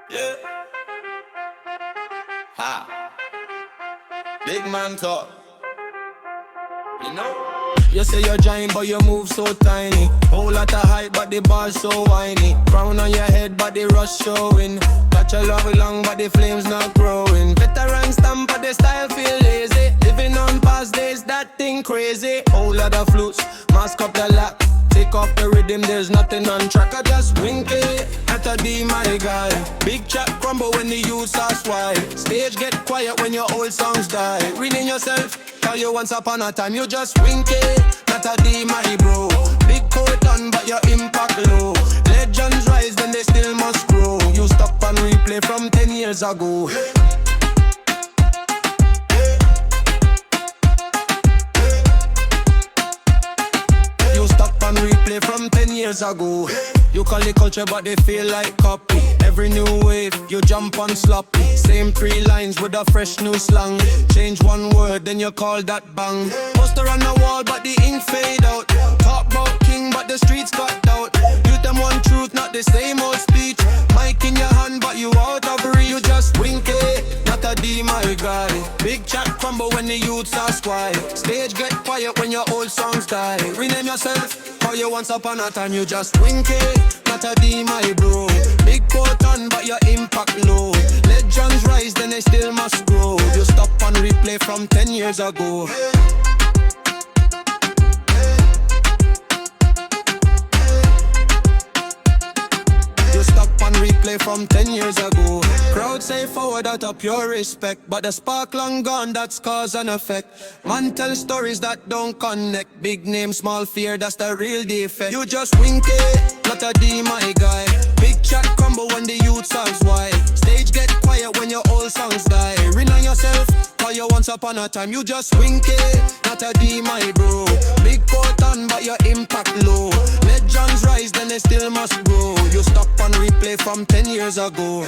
Yeah. Ha. Bigman talk. You know? You say you're giant, but you move so tiny. Whole lot of height, but the bar so whiny. Crown on your head, but the rust showing. Got your love long, but the flames not growing. Veteran stamp, but the style feel lazy. Living on past days, that thing crazy. Whole lot of flutes, mask up the lap. Take off the rhythm, there's nothing on track. I just wink it, at a D, my guy. Big chat crumble when the youths ask why. Stage get quiet when your old songs die. Rename yourself, call you once upon a time. You just wink it, at a D, my bro. Big coat on, but your impact low. Legends rise, then they still must grow. You stop and replay from 10 years ago. Replay from 10 years ago. You call it culture but they feel like copy. Every new wave, you jump on sloppy. Same 3 lines with a fresh new slang. Change one word, then you call that bang. Poster on the wall but the ink fade out. Talk about king but the streets cut out. You them one truth, not the same old speech. Mic in your hand but you out of reach. You just wink it, not a D, my guy. Big chat crumble when the youths ask why. Stage get quiet when your old songs die. Rename yourself, call you once upon a time. You just wink it, not a D, my bro. Big coat on but your impact low. Legends rise, then they still must grow. You stop and replay from 10 years ago. Replay from 10 years ago. Crowd say forward out of pure respect, but the spark long gone, that's cause and effect. Man tell stories that don't connect. Big name, small fear, that's the real defect. You just wink it, not a D, my guy. Big chat crumble when the youth songs why. Stage get quiet when your old songs die. Rely on yourself, call you once upon a time. You just wink it, not a D, my bro. Big coat on but your impact low. Legends rise, then they still must grow. You stop and replay from 10 years ago.